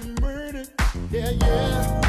murder. Yeah, yeah.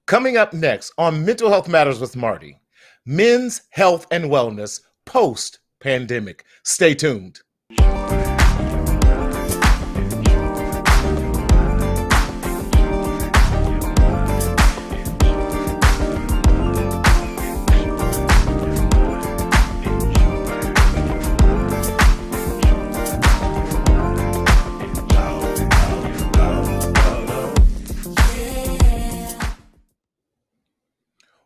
Coming up next on Mental Health Matters with Marty, men's health and wellness post-pandemic. Stay tuned.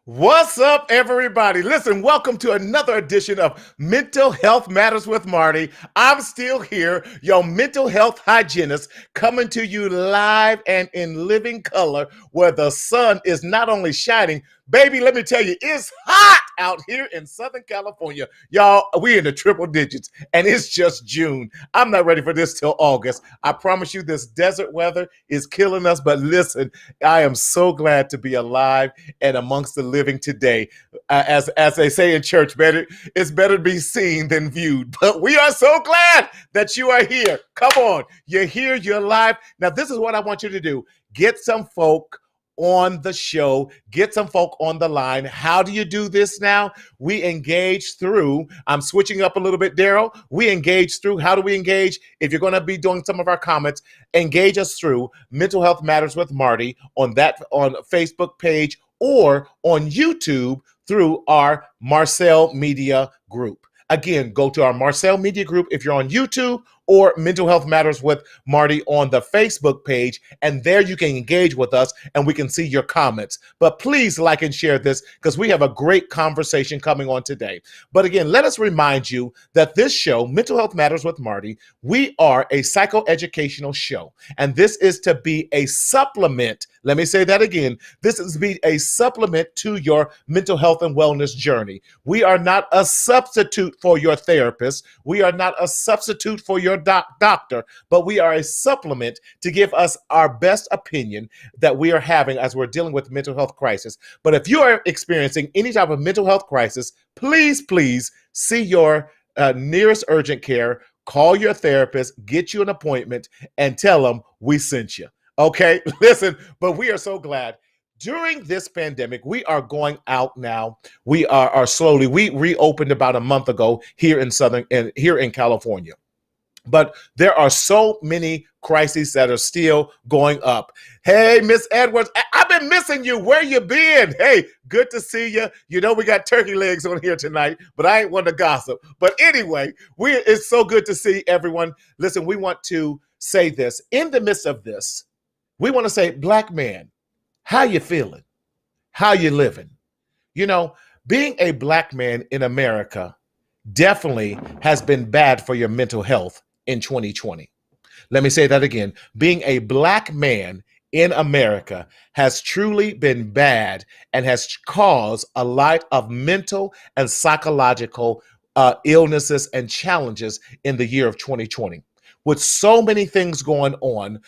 What's up, everybody? Listen, welcome to another edition of Mental Health Matters with Marty. I'm still here, your mental health hygienist, coming to you live and in living color where the sun is not only shining, baby, let me tell you, it's hot out here in Southern California. Y'all, we in the triple digits, and it's just June. I'm not ready for this till August. I promise you this desert weather is killing us, but listen, I am so glad to be alive and amongst the living today. As they say in church, it's better to be seen than viewed. But we are so glad that you are here. Come on, you're here, you're alive. Now, this is what I want you to do. Get some folk on the show, get some folk on the line. How do you do this now? We engage through, I'm switching up a little bit, Daryl. We engage through, how do we engage? If you're gonna be doing some of our comments, engage us through Mental Health Matters with Marty on Facebook page or on YouTube through our Marcel Media Group. Again, go to our Marcel Media Group if you're on YouTube, or Mental Health Matters with Marty on the Facebook page, and there you can engage with us and we can see your comments. But please like and share this because we have a great conversation coming on today. But again, let us remind you that this show, Mental Health Matters with Marty, we are a psychoeducational show, and this is to be a supplement. Let me say that again. This is to be a supplement to your mental health and wellness journey. We are not a substitute for your therapist. We are not a substitute for your doctor, but we are a supplement to give us our best opinion that we are having as we're dealing with mental health crisis. But if you are experiencing any type of mental health crisis, please see your nearest urgent care, call your therapist, get you an appointment, and tell them we sent you. Okay, listen, but we are so glad. During this pandemic, we are going out now. We are slowly. We reopened about a month ago here in California. But there are so many crises that are still going up. Hey, Miss Edwards, I've been missing you. Where you been? Hey, good to see you. You know we got turkey legs on here tonight, but I ain't want to gossip. But anyway, it's so good to see everyone. Listen, we want to say this. In the midst of this, we want to say, Black man, how you feeling? How you living? You know, being a Black man in America definitely has been bad for your mental health in 2020. Let me say that again. Being a Black man in America has truly been bad and has caused a lot of mental and psychological illnesses and challenges in the year of 2020. With so many things going on,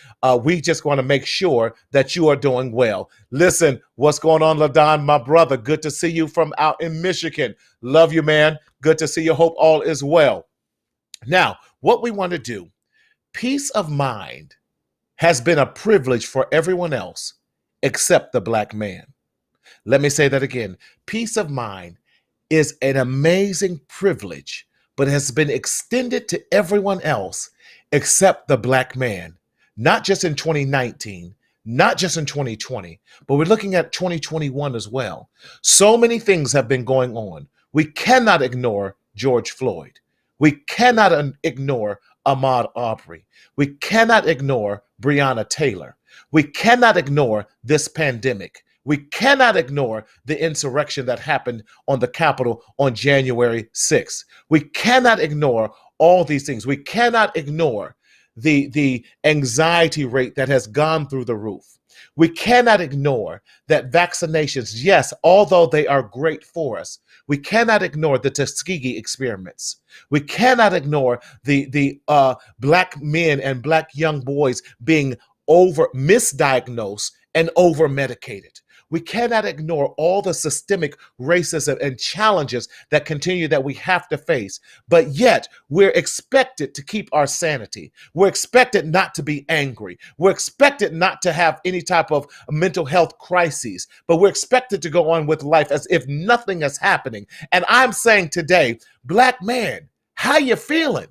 we just want to make sure that you are doing well. Listen, what's going on, LaDon, my brother? Good to see you from out in Michigan. Love you, man. Good to see you. Hope all is well. Now, what we want to do, peace of mind has been a privilege for everyone else except the black man. Let me say that again. Peace of mind is an amazing privilege, but has been extended to everyone else except the black man, not just in 2019, not just in 2020, but we're looking at 2021 as well. So many things have been going on. We cannot ignore George Floyd. We cannot ignore Ahmaud Arbery. We cannot ignore Breonna Taylor. We cannot ignore this pandemic. We cannot ignore the insurrection that happened on the Capitol on January 6th. We cannot ignore all these things. We cannot ignore the anxiety rate that has gone through the roof. We cannot ignore that vaccinations, yes, although they are great for us, we cannot ignore the Tuskegee experiments. We cannot ignore the black men and black young boys being misdiagnosed and over medicated. We cannot ignore all the systemic racism and challenges that continue that we have to face. But yet, we're expected to keep our sanity. We're expected not to be angry. We're expected not to have any type of mental health crises. But we're expected to go on with life as if nothing is happening. And I'm saying today, black man, how you feeling?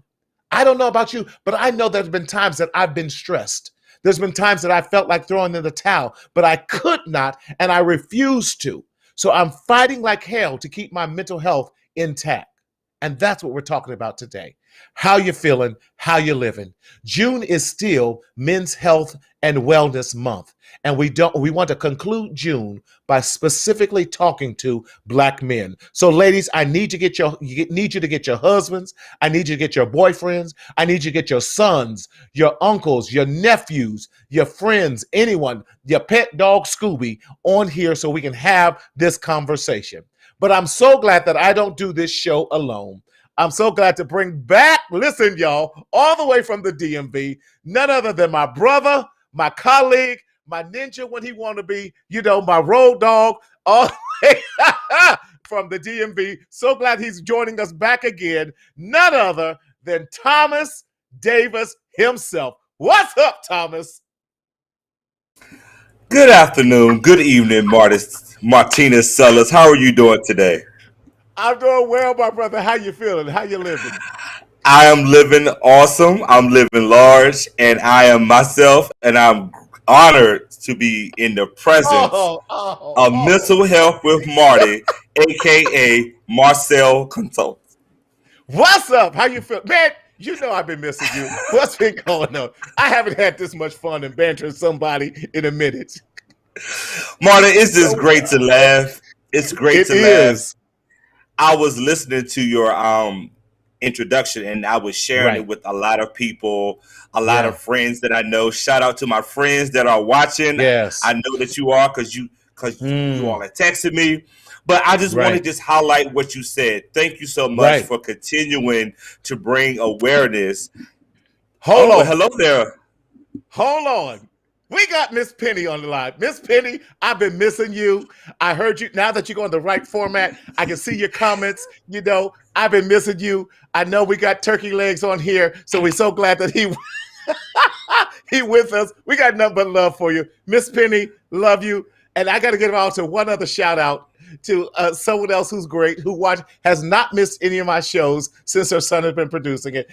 I don't know about you, but I know there's been times that I've been stressed. There's been times that I felt like throwing in the towel, but I could not, and I refused to. So I'm fighting like hell to keep my mental health intact. And that's what we're talking about today. How you feeling, how you living. June is still Men's Health and Wellness Month. And we want to conclude June by specifically talking to black men. So ladies, I need you to get your husbands. I need you to get your boyfriends. I need you to get your sons, your uncles, your nephews, your friends, anyone, your pet dog Scooby on here so we can have this conversation. But I'm so glad that I don't do this show alone. I'm so glad to bring back, listen, y'all, all the way from the DMV, none other than my brother, my colleague, my ninja when he want to be, my road dog, all the way from the DMV. So glad he's joining us back again. None other than Thomas Davis himself. What's up, Thomas? Good afternoon, good evening, Martinez Sellers. How are you doing today? I'm doing well, my brother. How you feeling? How you living? I am living awesome. I'm living large, and I am myself, and I'm honored to be in the presence of Mental Health with Marty, aka Marcel Consult. What's up? How you feel? Man, I've been missing you. What's been going on? I haven't had this much fun and bantering somebody in a minute. Marty, it's just great to laugh. It's great to laugh. I was listening to your introduction, and I was sharing it with a lot of people, a lot of friends that I know. Shout out to my friends that are watching. Yes, I know that you are because you all have texted me. But I just want to just highlight what you said. Thank you so much for continuing to bring awareness. Hello there. Hold on. We got Miss Penny on the line. Miss Penny, I've been missing you. I heard you. Now that you're going the right format, I can see your comments. I've been missing you. I know we got turkey legs on here, so we're so glad that he with us. We got nothing but love for you. Miss Penny, love you. And I got to give out to one other shout out to someone else who's great, has not missed any of my shows since her son has been producing it.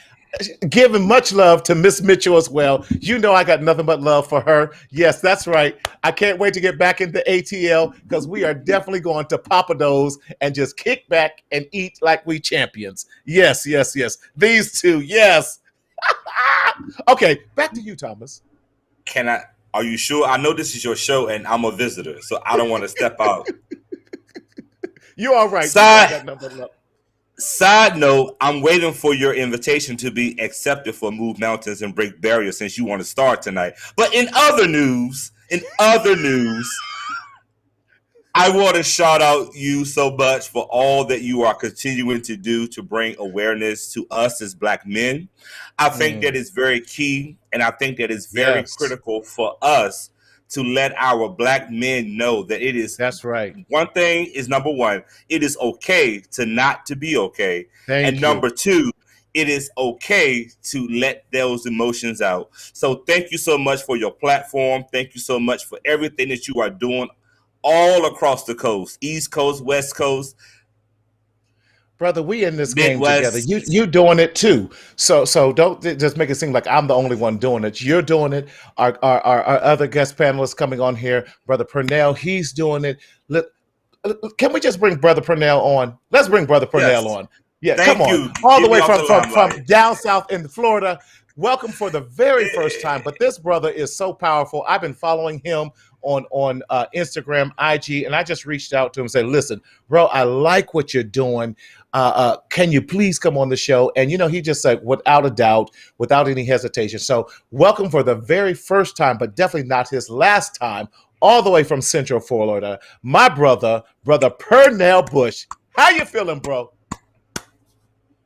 Giving much love to Miss Mitchell as well. I got nothing but love for her. Yes, that's right. I can't wait to get back into ATL because we are definitely going to Papados and just kick back and eat like we champions. Yes. These two, yes. Okay, back to you, Thomas. Are you sure? I know this is your show and I'm a visitor, so I don't want to step out. You're all right. Side note, I'm waiting for your invitation to be accepted for Move Mountains and Break Barriers since you want to start tonight. But in other news, I want to shout out you so much for all that you are continuing to do to bring awareness to us as black men. I think that is very key, and I think that is very critical for us to let our black men know that it is. That's right. One thing is, number one, it is okay to not to be okay. And number two, it is okay to let those emotions out. So thank you so much for your platform. Thank you so much for everything that you are doing all across the coast, East Coast, West Coast, brother, we in this game together. Midwest. You doing it too. So don't just make it seem like I'm the only one doing it. You're doing it. Our other guest panelists coming on here, brother Pernell, he's doing it. Can we just bring brother Pernell on? Let's bring brother Pernell Yes. on. Yeah, Thank come on. you. All the Get me way off the from limelight. down south in Florida. Welcome for the very first time. But this brother is so powerful. I've been following him on Instagram, IG, and I just reached out to him and said, listen, bro, I like what you're doing. Can you please come on the show? And he just said, without a doubt, without any hesitation. So welcome for the very first time, but definitely not his last time, all the way from Central Florida, my brother Pernell Bush. How you feeling, bro?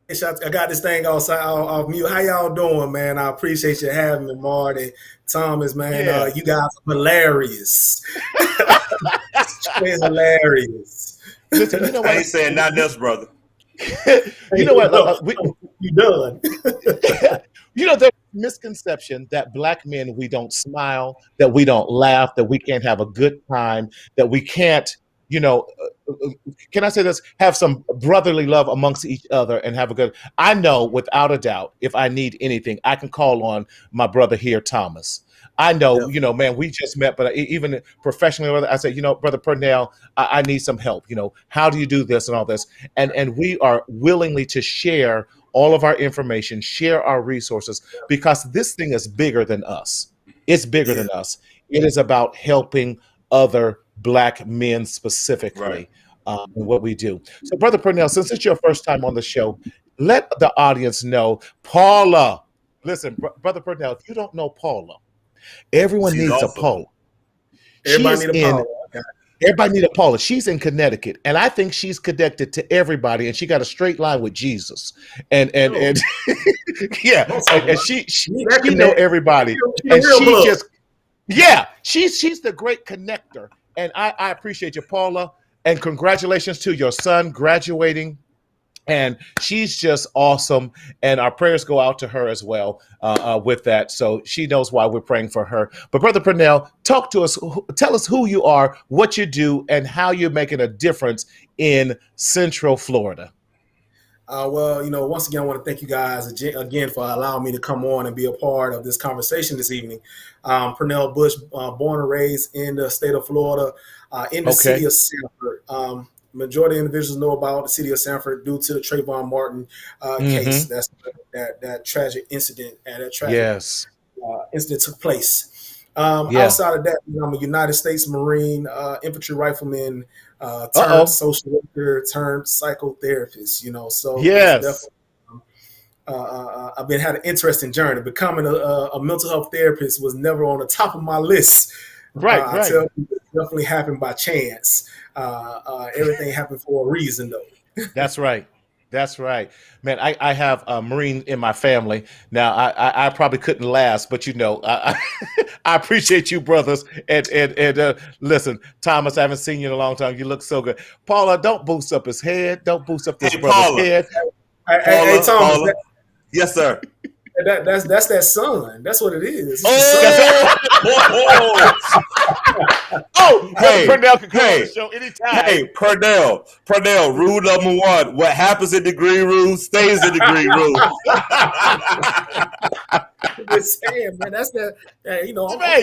I got this thing off mute. How y'all doing, man? I appreciate you having me, Marty, Thomas, man. Yeah. You guys are hilarious. It's hilarious. Listen, you know what? I ain't saying nothing else, brother. You know what? You done. There's a misconception that black men, we don't smile, that we don't laugh, that we can't have a good time, that we can't, can I say this? Have some brotherly love amongst each other and have a good. I know without a doubt, if I need anything, I can call on my brother here, Thomas. I know, man, we just met, but even professionally, I said, brother Pernell, I need some help. How do you do this and all this? And we are willingly to share all of our information, share our resources, because this thing is bigger than us. It's bigger than us. It is about helping other black men specifically, in what we do. So, brother Pernell, since it's your first time on the show, let the audience know Paula. Listen, brother Pernell, if you don't know Paula, everyone needs awesome. A Paula. Everybody need a Paula. Everybody need a Paula. She's in Connecticut, and I think she's connected to everybody, and she got a straight line with Jesus. And yeah, and she know everybody, and she just she's the great connector. And I appreciate you, Paula, and congratulations to your son graduating. And she's just awesome. And our prayers go out to her as well with that. So she knows why we're praying for her. But Brother Pernell, talk to us. Tell us who you are, what you do, and how you're making a difference in Central Florida. Well, once again, I want to thank you guys again for allowing me to come on and be a part of this conversation this evening. Pernell Bush, born and raised in the state of Florida, in the city of Sanford. Majority of individuals know about the city of Sanford due to the Trayvon Martin case. That's that tragic incident and that tragic incident took place. Outside of that, I'm a United States Marine infantry rifleman, turned social worker, turned psychotherapist. I've had an interesting journey. Becoming a mental health therapist was never on the top of my list. Right. I tell you, it definitely happened by chance. Everything happened for a reason, though. That's right. Man, I have a Marine in my family. Now, I probably couldn't last, but I appreciate you, brothers. And listen, Thomas, I haven't seen you in a long time. You look so good. Paula, don't boost up his head. Don't boost up this brother's head. Hey, Thomas. Paula. Yes, sir. That's that son. That's what it is. Hey, Pernell can come on the show anytime. Hey, Pernell, rule number one: what happens in the green room stays in the green room. Just saying, man. That's that. I'm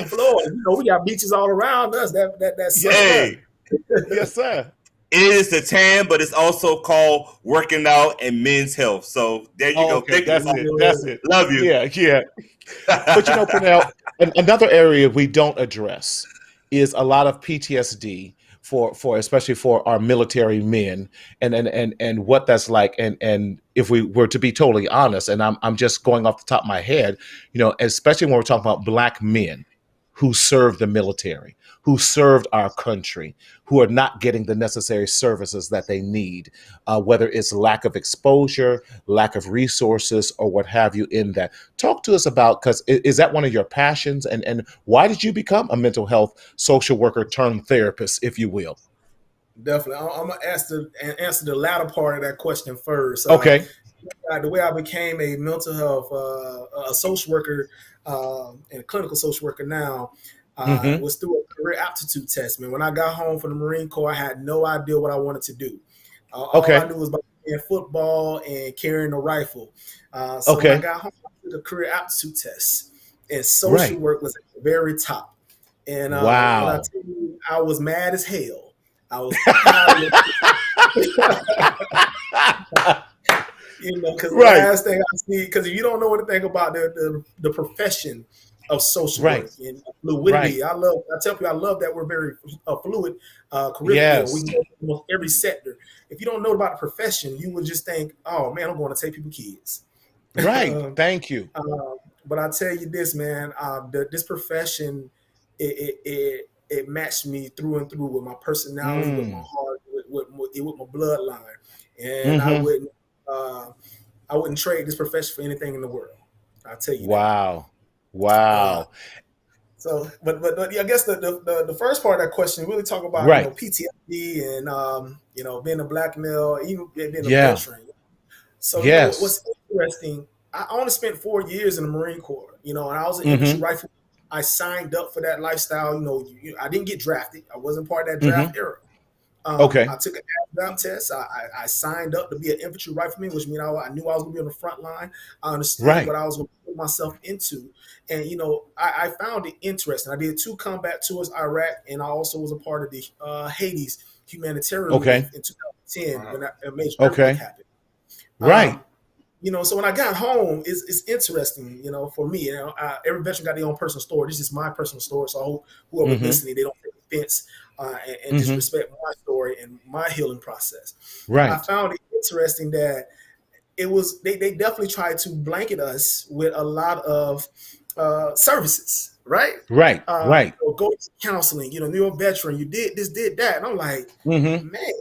from Florida. We got beaches all around us. That's yes, sir. It is the tan, but it's also called working out and men's health. So there you go. Okay, that's it. Love you. Yeah. But Pernell, another area we don't address is a lot of PTSD for especially for our military men and what that's like. And if we were to be totally honest, and I'm just going off the top of my head, especially when we're talking about black men who served the military, who served our country, who are not getting the necessary services that they need, whether it's lack of exposure, lack of resources, or what have you in that. Talk to us about, because is that one of your passions? And why did you become a mental health social worker turned therapist, if you will? Definitely. I'm gonna answer the latter part of that question first. Okay. The way I became a mental health a social worker and a clinical social worker now Mm-hmm. was through a career aptitude test. Man, when I got home from the Marine Corps, I had no idea what I wanted to do. All I Okay. knew was about playing football and carrying a rifle. So when I Okay. got home, I took a career aptitude test, and social Right. work was at the very top. And when I Wow. tell you, I was mad as hell. I was tired. Because the Right. last thing I see, because if you don't know anything about the profession of social Right. work and fluidity, Right. I tell people I love that we're very fluid curriculum. We Yes. can go to almost every sector. If you don't know about the profession, you would just think, oh man, I'm going to take people kids. Right. um, Thank you. but I tell you this, man, this profession, it matched me through and through with my personality, with my Mm. heart, with my bloodline, and Mm-hmm. uh, I wouldn't trade this profession for anything in the world. I'll tell you that. Wow. Uh, Wow. but I guess the first part of that question really talk about Right. PTSD and being a black male, even being a Yeah. veteran. So Yes. what's interesting. I only spent 4 years in the Marine Corps. And I was an infantry Mm-hmm. rifle. I signed up for that lifestyle. I didn't get drafted. I wasn't part of that Mm-hmm. draft era. Okay. I took an ASVAB test. I signed up to be an infantry rifleman, which means I knew I was going to be on the front line. I understood Right. what I was going to put myself into. And, I found it interesting. I did 2 combat tours, Iraq, and I also was a part of the Hades humanitarian relief Okay. in 2010 when a major earthquake Okay. happened. Right. So when I got home, it's interesting, for me. Every veteran got their own personal story. This is my personal story, so I hope whoever Mm-hmm. listening, they don't take offense and Mm-hmm. disrespect my story and my healing process. I Right. found it interesting that they definitely tried to blanket us with a lot of services, right? Right. Right. Go to counseling. You're a veteran. You did this, did that, and I'm like, Mm-hmm. man,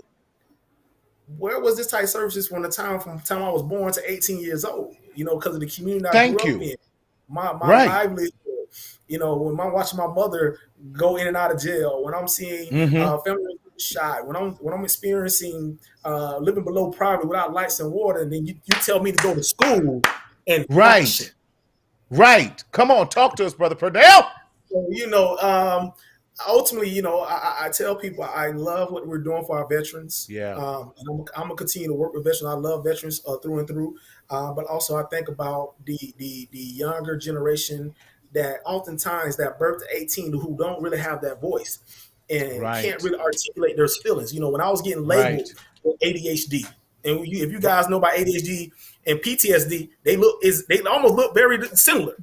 where was this type of services from the time I was born to 18 years old? Because of the community I grew Thank up you. in. My Right. livelihood. When I'm watching my mother go in and out of jail, when I'm seeing Mm-hmm. family shot, when I'm experiencing living below poverty without lights and water, and then you tell me to go to school and function. Right. Right. Come on, talk to us, Brother Pernell. So, ultimately, I tell people I love what we're doing for our veterans. Yeah. And I'm gonna continue to work with veterans. I love veterans through and through. But also, I think about the younger generation that oftentimes that birth to 18 who don't really have that voice and can't Right. really articulate their feelings. When I was getting Right. labeled with ADHD, and if you guys know about ADHD and PTSD, they almost look very similar.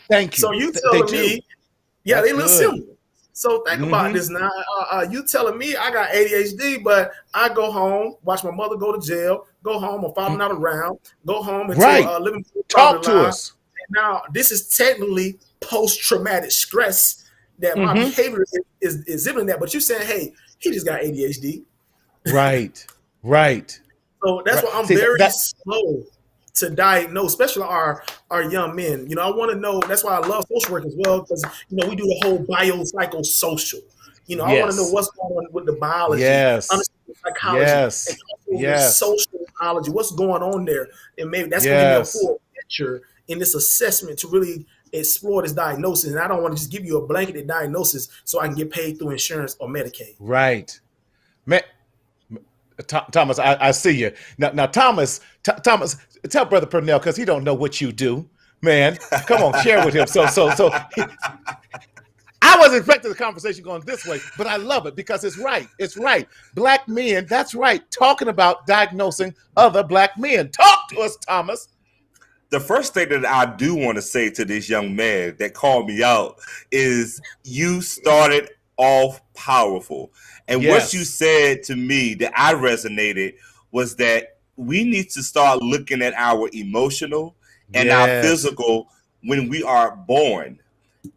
Thank So you. you They telling do. me, yeah, That's they look good. similar. So think about Mm-hmm. this now. You telling me I got ADHD, but I go home, watch my mother go to jail, go home, my father not around, go home into Right. a living Talk poverty to line. us. And now this is technically post-traumatic stress that my Mm-hmm. behavior is exhibiting that. But you saying, hey, he just got ADHD. Right. Right. So that's Right. why I'm See very that. slow to diagnose, especially our young men. I want to know. That's why I love social work as well, because we do the whole biopsychosocial. I want to know Yes. what's going on with the biology, Yes. understand the psychology, and Yes. also the Yes. social biology. What's going on there, and maybe that's going to give me a Yes. full picture in this assessment to really explore this diagnosis. And I don't want to just give you a blanketed diagnosis so I can get paid through insurance or Medicaid. Right. Man, Thomas, I see you now. Thomas, Thomas, tell Brother Pernell because he don't know what you do, man. Come on, share with him. I wasn't expecting the conversation going this way, but I love it because it's right. It's right. Black men, that's right. Talking about diagnosing other black men. Talk to us, Thomas. The first thing that I do want to say to this young man that called me out is you started off powerful. And what you Yes. said to me that I resonated was that we need to start looking at our emotional and our Yes. physical when we are born.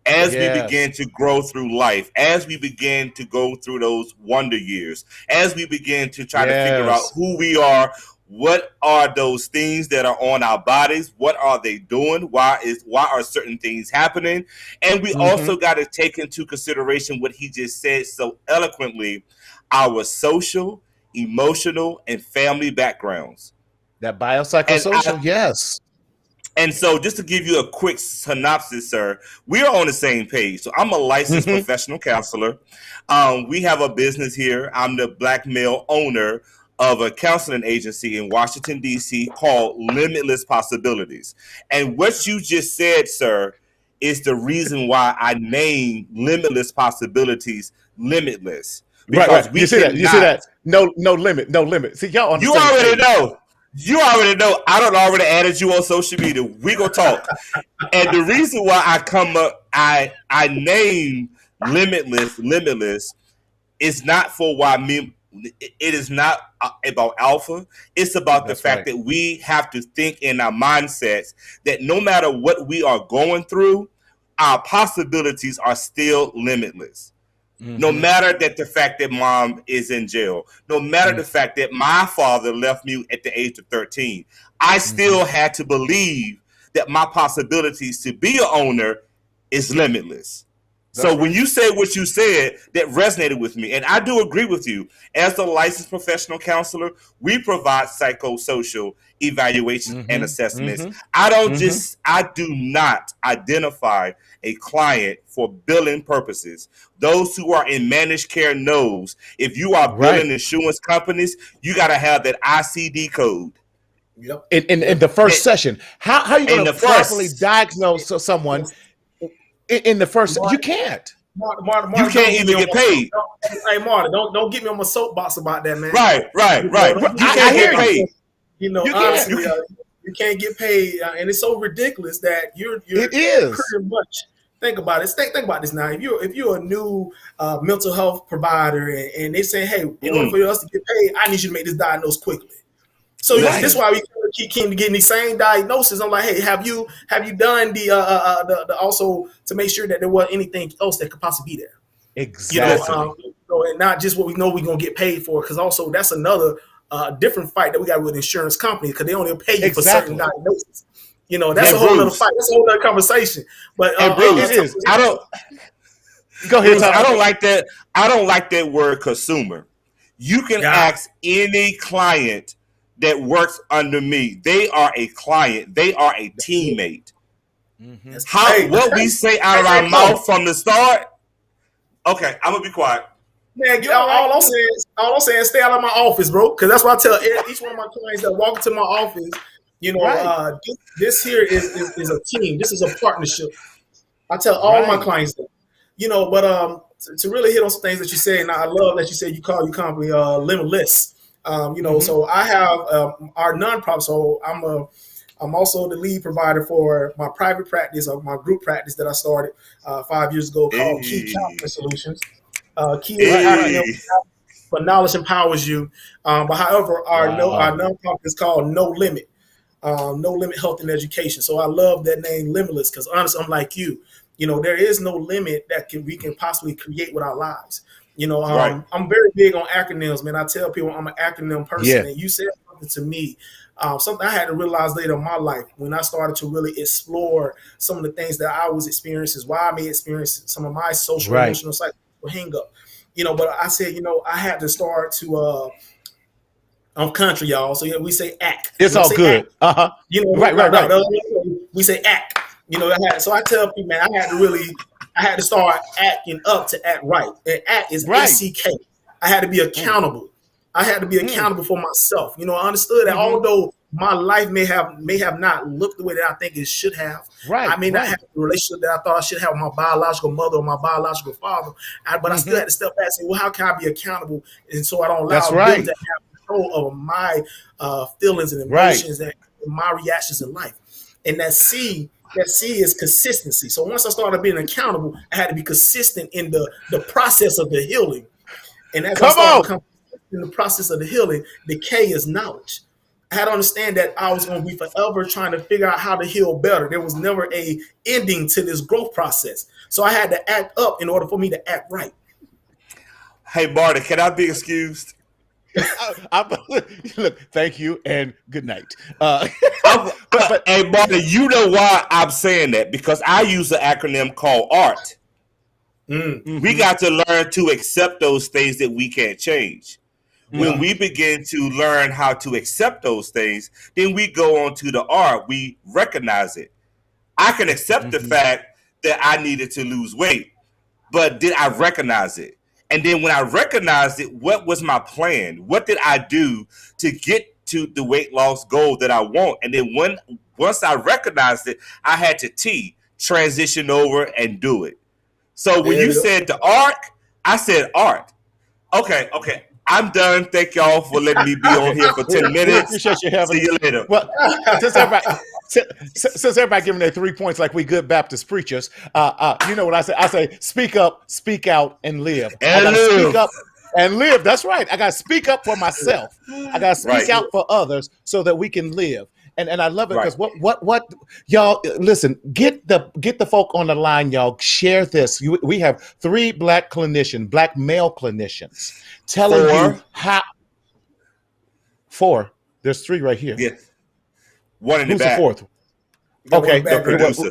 As we begin Yes. to grow through life, as we begin to go through those wonder years, as we begin to try to figure out Yes. who we are, what are those things that are on our bodies, what are they doing, why are certain things happening, and we Mm-hmm. also got to take into consideration what he just said so eloquently, our social, emotional, and family backgrounds. That And biopsychosocial, yes. And so, just to give you a quick synopsis, sir, we are on the same page. So, I'm a licensed professional counselor. We have a business here. I'm the black male owner of a counseling agency in Washington, D.C. called Limitless Possibilities. And what you just said, sir, is the reason why I named Limitless Possibilities Limitless. Because Right. we You see that? You see cannot. that? No limit, no limit. See, y'all on the You same already page. know. You already know. I don't already added you on social media. We gonna talk. And the reason why I come up, I name limitless is not for why me. It is not about alpha. It's about That's the fact that we have to think in our mindsets that no matter what we are going through, our possibilities are still limitless. No matter that the fact that mom is in jail, no matter the fact that my father left me at the age of 13, I still had to believe that my possibilities to be an owner is limitless. So when you said what you said, that resonated with me. And I do agree with you. As a licensed professional counselor, we provide psychosocial evaluations and assessments. I do not identify a client for billing purposes. Those who are in managed care knows if you are billing insurance companies, you got to have that ICD code. Yep. In the first session, how are you going to properly diagnose someone in the first? You can't. Marty, you can't even get paid. Hey, Marty, don't get me on my soapbox about that, man. Right. You can't get paid. You know, honestly, you can't get paid, and it's so ridiculous that you're it is pretty much. Think about it. Think about this now. If you're a new mental health provider, and they say, hey, in order for us to get paid, I need you to make this diagnosis quickly. So this is why we keep getting these same diagnoses. I'm like, hey, have you done the also to make sure that there wasn't anything else that could possibly be there? Exactly. And not just what we know we're gonna get paid for, because also that's another different fight that we got with insurance companies, because they only pay you for certain diagnoses. You know, that's a whole other fight. That's a whole other conversation. But Bruce, it is. I don't. Go ahead. Bruce, I don't like that. I don't like that word consumer. You can ask any client that works under me. They are a client. They are a teammate. What we say out of our mouth from the start. Okay, I'm gonna be quiet. Man, all I'm saying is stay out of my office, bro. Because that's what I tell each one of my clients that walk into my office. You know, this here is a team. This is a partnership. I tell all my clients that. You know, but to really hit on some things that you say, and I love that you said you call your company Limitless. You know, so I have our nonprofit. So I'm also the lead provider for my private practice, or my group practice that I started 5 years ago called Key Counseling Solutions. Key is but knowledge empowers you. But however, our nonprofit is called No Limit Health and Education. So I love that name, Limitless, because honestly, I'm like you. You know, there is no limit that we can possibly create with our lives. You know, I'm very big on acronyms, man. I tell people I'm an acronym person, and you said something to me, something I had to realize later in my life when I started to really explore some of the things that I was experiencing, why I may experience some of my social, emotional, psychological hang up. You know, but I said, you know, I had to start to. I'm country, y'all, so we say act. It's all good. You know, right. We say act. You know, so I tell people, man, I had to start acting up to act right. And act is ACK. I had to be accountable. I had to be accountable for myself. You know, I understood that although my life may have not looked the way that I think it should have. I may not have the relationship that I thought I should have with my biological mother or my biological father. But I still had to step back and say, well, how can I be accountable? And so I don't allow them to have control over my feelings and emotions and my reactions in life. And that C is consistency. So once I started being accountable, I had to be consistent in the process of the healing. And as I started in the process of the healing, the K is knowledge. I had to understand that I was going to be forever trying to figure out how to heal better. There was never a ending to this growth process. So I had to act up in order for me to act right. Hey, Marty, can I be excused? Look, thank you and good night. But hey, Marty, you know why I'm saying that? Because I use an acronym called ART. We got to learn to accept those things that we can't change. When we begin to learn how to accept those things, then we go on to the art. We recognize it. I can accept the fact that I needed to lose weight, but did I recognize it? And then when I recognized it, what was my plan? What did I do to get to the weight loss goal that I want? And then once I recognized it, I had to transition over and do it. So when you said the arc, I said art. Okay. I'm done. Thank y'all for letting me be on here for 10 minutes. Appreciate you having. See you later. Well, since everybody giving their 3 points like we good Baptist preachers, you know what I say? I say, speak up, speak out, and live. I gotta speak up and live. That's right. I got to speak up for myself. I got to speak out for others so that we can live. And I love it because what y'all listen, get the folk on the line, y'all. Share this. We have 3 black male clinicians telling you how. 4. There's 3 right here. Yes. One in the Who's back. the 4th? Okay, the producer.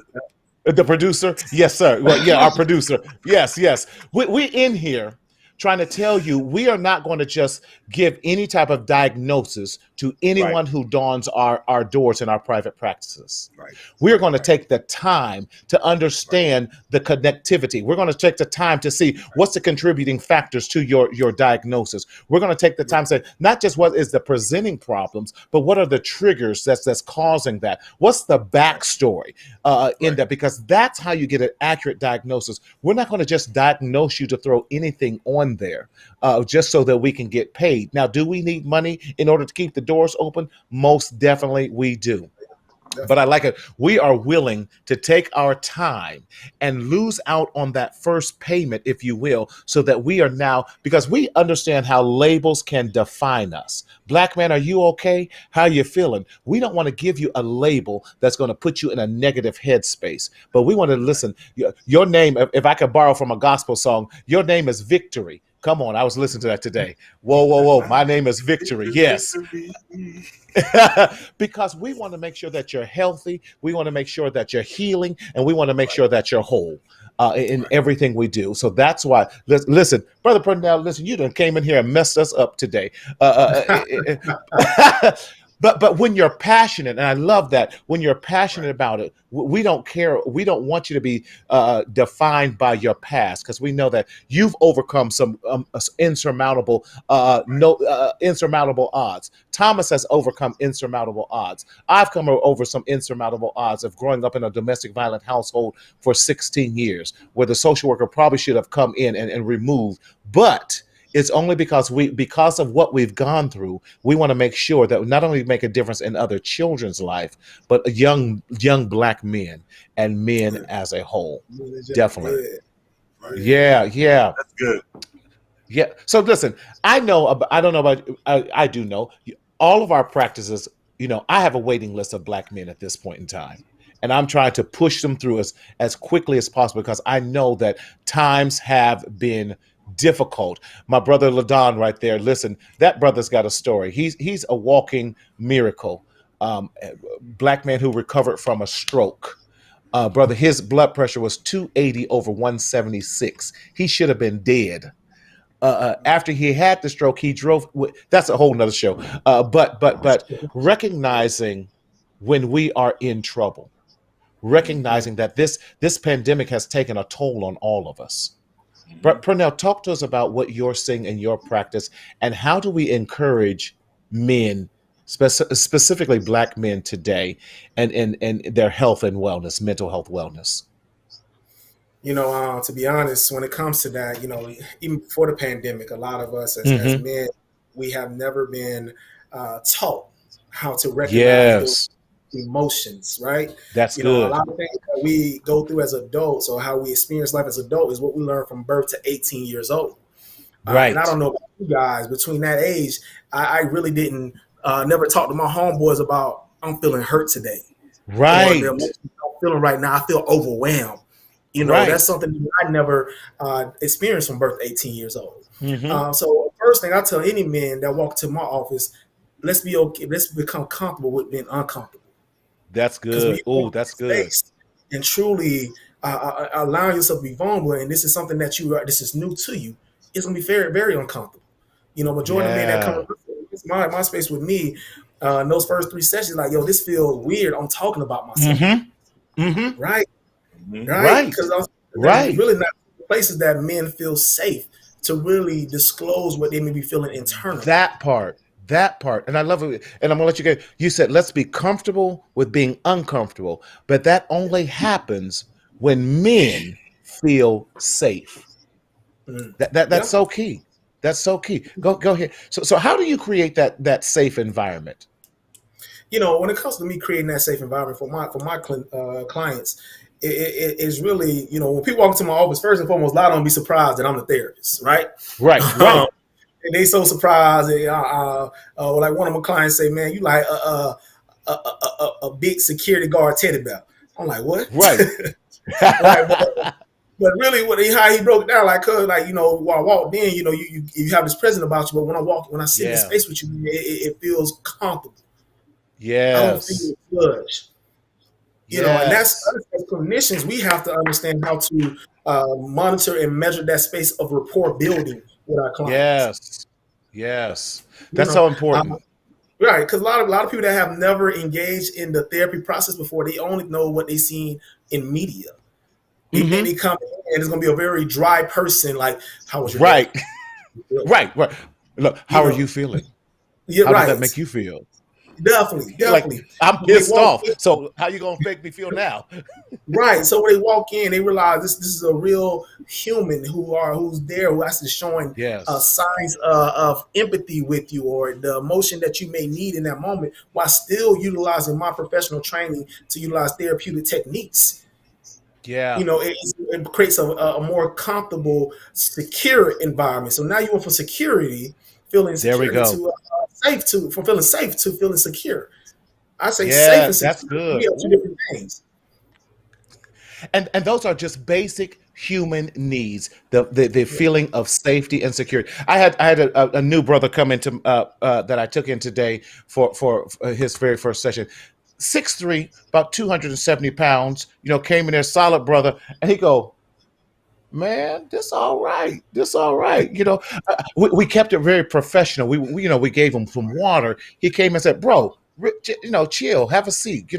The producer? Yes, sir. Well, yeah, our producer. Yes. We in here trying to tell you we are not going to just give any type of diagnosis to anyone who dawns our doors in our private practices. We're going to take the time to understand the connectivity. We're going to take the time to see what's the contributing factors to your diagnosis. We're going to take the time to say not just what is the presenting problems, but what are the triggers that's causing that? What's the backstory in that? Because that's how you get an accurate diagnosis. We're not going to just diagnose you to throw anything on there just so that we can get paid. Now, do we need money in order to keep the doors open? Most definitely we do. But I like it. We are willing to take our time and lose out on that first payment, if you will, so that we are now, because we understand how labels can define us. Black man, are you okay? How are you feeling? We don't want to give you a label that's going to put you in a negative headspace, but we want to listen. Your name, if I could borrow from a gospel song, your name is Victory. Come on, I was listening to that today. Whoa. My name is Victory. Yes. Because we want to make sure that you're healthy. We want to make sure that you're healing. And we want to make sure that you're whole in everything we do. So that's why, listen, Brother Pernell, listen, you done came in here and messed us up today. But when you're passionate, and I love that, when you're passionate about it, we don't care. We don't want you to be defined by your past, because we know that you've overcome some insurmountable odds. Thomas has overcome insurmountable odds. I've come over some insurmountable odds of growing up in a domestic violent household for 16 years, where the social worker probably should have come in and removed. But it's only because of what we've gone through, we want to make sure that we not only make a difference in other children's life, but young black men and men as a whole. Definitely. Yeah. That's good. Yeah. So listen, I do know all of our practices, I have a waiting list of black men at this point in time. And I'm trying to push them through as quickly as possible, because I know that times have been difficult. My brother LaDon right there, listen, that brother's got a story. He's a walking miracle. Black man who recovered from a stroke. Brother, his blood pressure was 280 over 176. He should have been dead. After he had the stroke, he drove. That's a whole nother show. But recognizing when we are in trouble, recognizing that this pandemic has taken a toll on all of us. Pernell, talk to us about what you're seeing in your practice, and how do we encourage men, specifically black men today, and their health and wellness, mental health wellness? To be honest, when it comes to that, even before the pandemic, a lot of us as men, we have never been taught how to recognize those emotions, right? That's good. A lot of things that we go through as adults, or how we experience life as adults, is what we learn from birth to 18 years old. Right. And I don't know about you guys, between that age, I really didn't never talk to my homeboys about, I'm feeling hurt today. Right. Or, I'm feeling right now, I feel overwhelmed. That's something that I never experienced from birth to 18 years old. So first thing I tell any men that walk to my office, let's be okay. Let's become comfortable with being uncomfortable. That's good. Oh, that's good. And truly allowing yourself to be vulnerable, and this is something that this is new to you, it's gonna be very, very uncomfortable. Majority of men that come into my space with me, in those first 3 sessions, like, yo, this feels weird. I'm talking about myself, right? Right? Because there's really not places that men feel safe to really disclose what they may be feeling internally. That part. And I love it. And I'm gonna let you go. You said, let's be comfortable with being uncomfortable, but that only happens when men feel safe. That's so key. That's so key. Go ahead. So how do you create that safe environment? When it comes to me creating that safe environment for my clients, it is really, when people walk into my office, first and foremost, a lot of them be surprised that I'm the therapist, right? Right. And they so surprised. And, like one of my clients say, "Man, you like a big security guard teddy bear." I'm like, "What?" Right. Right. But really, how he broke it down, like, while I walked in, you have this presence about you. But when I sit in space with you, it feels comfortable. Yes. I don't feel judged. And that's as clinicians, we have to understand how to monitor and measure that space of rapport building with our clients. Yes. That's so important. Right, because a lot of people that have never engaged in the therapy process before, they only know what they've seen in media. And they come in and it's going to be a very dry person, like, how was your day? Right. Look, how are you feeling? Yeah, how does that make you feel? Definitely. Like, I'm pissed off. So how you gonna make me feel now? Right. So when they walk in, they realize this is a real human who's there, who actually showing signs of empathy with you, or the emotion that you may need in that moment, while still utilizing my professional training to utilize therapeutic techniques. Yeah. It creates a more comfortable, secure environment. So now you went from security, feeling secure, from feeling safe to feeling secure. I say safe and secure. That's good. Are two different things. And those are just basic human needs. The feeling of safety and security. I had a new brother come into that I took in today for his very first session. 6'3", about 270 pounds. Came in there, solid brother, and he go, "Man, this all right. We kept it very professional. We gave him some water. He came and said, "Bro, chill, have a seat."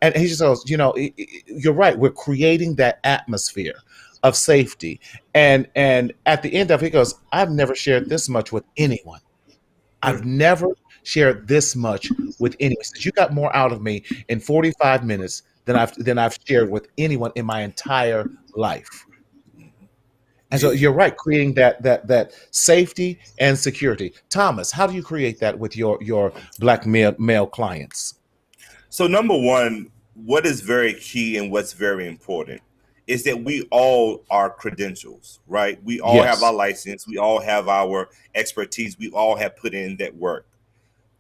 And he just goes, "You're right. We're creating that atmosphere of safety." And at the end of it, he goes, "I've never shared this much with anyone. I've never shared this much with anyone. Since you got more out of me in 45 minutes than I've shared with anyone in my entire life." And so you're right, creating that safety and security. Thomas, how do you create that with your Black male clients? So number one, what is very key and what's very important is that we all are credentials, right? We all have our license. We all have our expertise. We all have put in that work.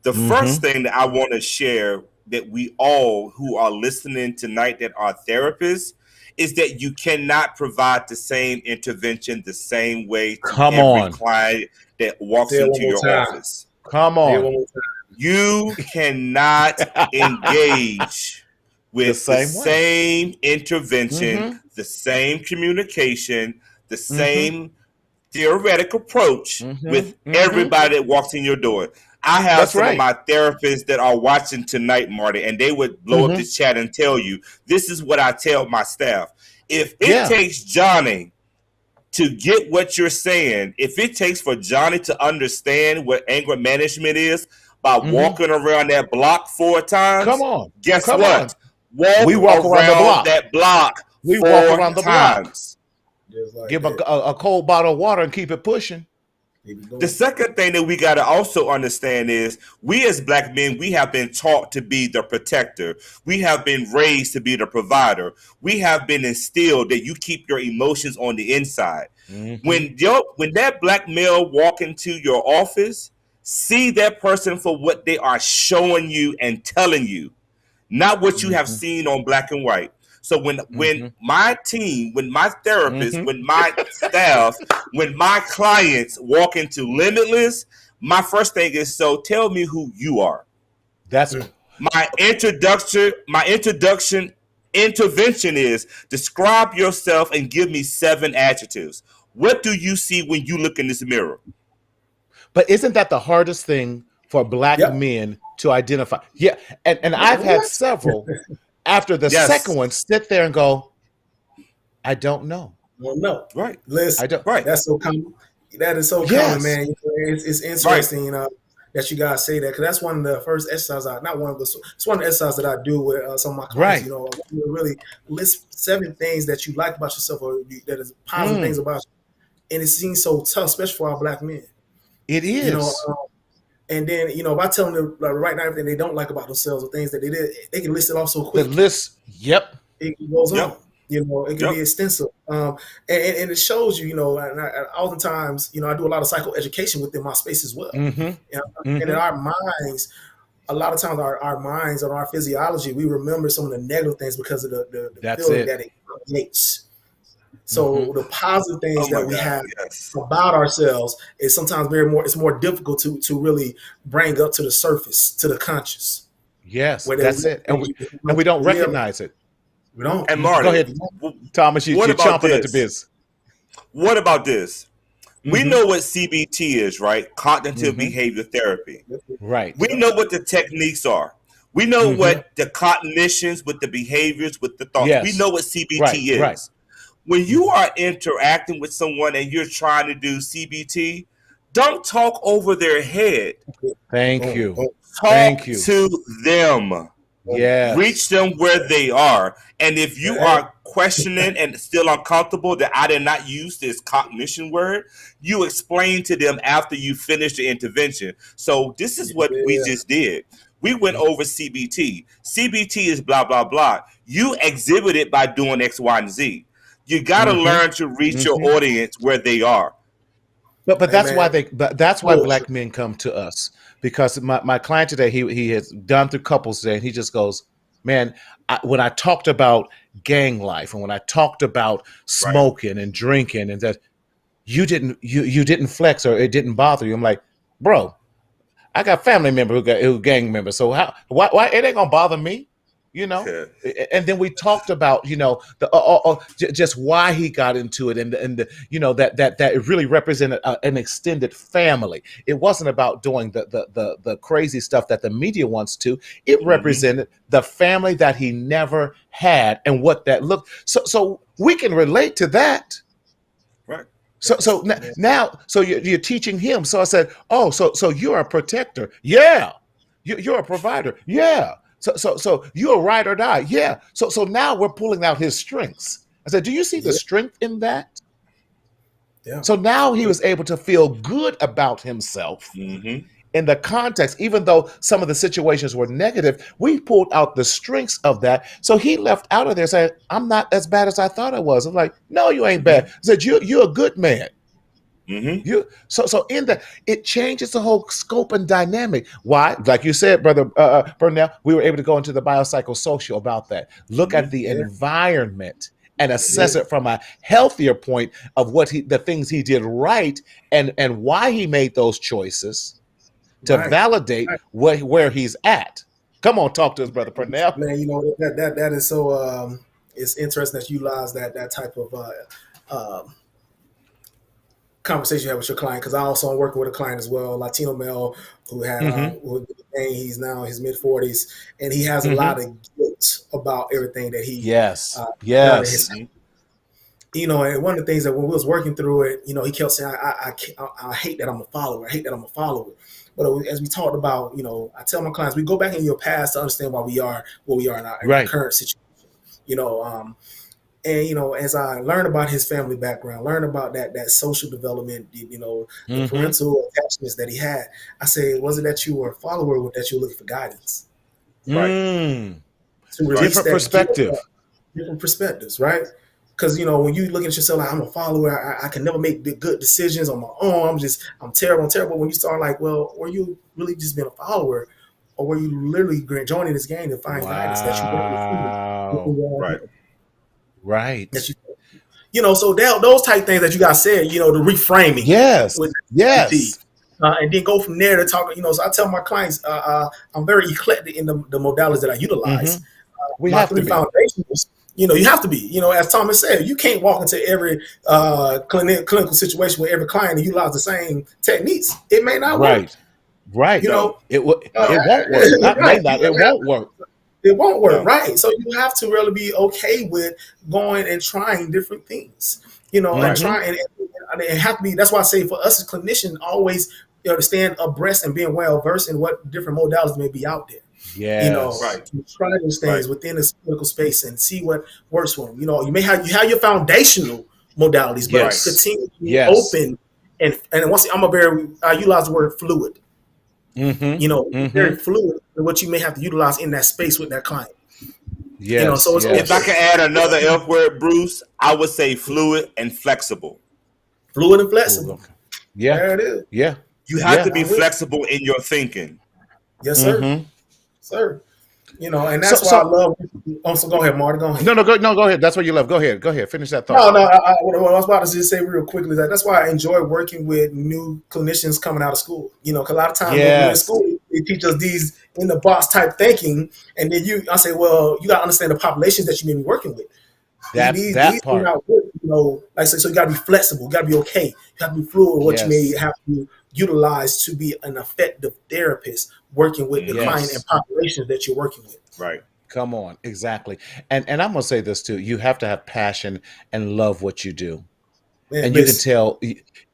The first thing that I want to share that we all who are listening tonight that are therapists is that you cannot provide the same intervention the same way to every client that walks into your office. Come on. You cannot engage with the same intervention, the same communication, the same theoretical approach with everybody that walks in your door. I have some of my therapists that are watching tonight, Marty, and they would blow up this chat and tell you, this is what I tell my staff. If it takes Johnny to get what you're saying, if it takes for Johnny to understand what anger management is by walking around that block 4 times, guess what? We walk around that block we 4 walk around the times. Like give a cold bottle of water and keep it pushing. The second thing that we got to also understand is we as Black men, we have been taught to be the protector. We have been raised to be the provider. We have been instilled that you keep your emotions on the inside. When that Black male walk into your office, see that person for what they are showing you and telling you, not what you have seen on black and white. So when my team, when my therapist, when my staff, when my clients walk into Limitless, my first thing is, so tell me who you are. That's my introduction Intervention is describe yourself and give me 7 adjectives. What do you see when you look in this mirror? But isn't that the hardest thing for Black Yep. men to identify? Yeah. And I've had several after the second one sit there and go, I don't know. Well, no. Right. Listen, I don't. Right. that's so common. That is so Yes. common, man. It's interesting that you guys say that, because that's one of the first exercises. It's one of the exercises that I do with some of my clients. Right. You know, I want you to really list 7 things that you like about yourself, or that is positive things about you. And it seems so tough, especially for our Black men. It is. You know, and then, you know, if I tell them to write down everything they don't like about themselves or things that they did, they can list it off so quick. The list, yep. It goes on. You know, it can be extensive. And it shows you, you know, and oftentimes, you know, I do a lot of psychoeducation within my space as well. And in our minds, a lot of times our minds and our physiology, we remember some of the negative things because of the feeling that it creates. So the positive things that we have about ourselves is sometimes it's more difficult to really bring up to the surface, to the conscious. Yes, that's it. And we don't recognize it. We don't. And Marty, go ahead, Thomas. You're chomping at the biz. What about this? We know what CBT is, right? Cognitive behavior therapy. Right. We know what the techniques are. We know what the cognitions, with the behaviors, with the thoughts. Yes. We know what CBT is. Right. When you are interacting with someone and you're trying to do CBT, don't talk over their head. Thank you. Talk to them. Yes. Reach them where they are. And if you are questioning and still uncomfortable that I did not use this cognition word, you explain to them after you finish the intervention. So this is what we just did. We went over CBT. CBT is blah, blah, blah. You exhibit it by doing X, Y, and Z. You got to learn to reach your audience where they are. But that's why that's why Black men come to us, because my client today, he has done through couples today, and he just goes, man, when I talked about gang life and when I talked about smoking and drinking and that, you didn't flex or it didn't bother you. I'm like, bro, I got family member who gang members, so why it ain't gonna bother me? You know, and then we talked about, you know, just why he got into it, and the you know that it really represented an extended family. It wasn't about doing the crazy stuff that the media wants to. It represented the family that he never had and what that looked. So we can relate to that. Right. So now you're teaching him. So I said, oh, so you're a protector. Yeah. You're a provider. Yeah. So you're a ride or die. Yeah. So now we're pulling out his strengths. I said, do you see the strength in that? Yeah. So now he was able to feel good about himself in the context, even though some of the situations were negative, we pulled out the strengths of that. So he left out of there saying, I'm not as bad as I thought I was. I'm like, no, you ain't bad. I said, you're a good man. So in that, it changes the whole scope and dynamic. Why? Like you said, Brother Pernell, we were able to go into the biopsychosocial about that. Look at the environment and assess it from a healthier point of the things he did right and why he made those choices to validate where he's at. Come on, talk to us, Brother Pernell. Man, you know, that is so it's interesting that you utilize that type of conversation you have with your client, because I also am working with a client as well, Latino male who had he's now in his mid-40s, and he has a lot of guilt about everything that he you know, and one of the things that when we was working through it, you know, he kept saying, I hate that I'm a follower. I hate that I'm a follower. But as we talked about, you know, I tell my clients, we go back in your past to understand why we are where we are in our current situation. You know, and, you know, as I learned about his family background, learned about that social development, you know, the parental attachments that he had, I say, was it that you were a follower or that you were looking for guidance? Different perspective. Different perspectives, right? Because, you know, when you look at yourself like, I'm a follower, I can never make the good decisions on my own. I'm terrible. When you start like, well, were you really just being a follower, or were you literally joining this game to find guidance that you want? Right. You know, so those type things that you guys said, you know, the reframing. Yes. And then go from there to talk, you know, so I tell my clients, I'm very eclectic in the modalities that I utilize. We my have to three be. foundations. You have to be. As Thomas said, you can't walk into every clinical situation with every client and utilize the same techniques. It may not work. Right. Right. No, It Uh, won't work. Not may right. not. It won't work. It won't work, no. right? So you have to really be okay with going and trying different things, and Right. trying and it have to be. That's why I say for us as clinicians, always to stand abreast and being well versed in what different modalities may be out there. Yes. Right. To try those things Right. within this clinical space and see what works for them. You may have your foundational modalities, but Yes. continue to be Yes. open and once I utilize the word fluid. Very fluid in what you may have to utilize in that space with that client. Yes. So it's Yes. If I can add another F word, Bruce, I would say fluid and flexible. fluid and Ooh, flexible. okay. Yeah. There it is. Yeah. You have Yeah. to be I'm with you. flexible in your thinking. Yes, sir. Mm-hmm. Sir. And that's why I love. Oh, so go ahead, Marty. Go ahead. No, go ahead. That's what you love. Go ahead. Finish that No, thought. no. What I was about to just say real quickly is that's why I enjoy working with new clinicians coming out of school. Because a lot of times when we're in school, they teach us these in the box type thinking, and then I say, well, you got to understand the populations that you may be working with. These That do part. not work, like I said, so you got to be flexible. You got to be okay. You have to be fluid with what you may Yes. have to utilize to be an effective therapist working with the client and Yes. populations that you're working with. Right. Come on. Exactly. And I'm gonna say this too. You have to have passion and love what you do. Man, And you can listen, tell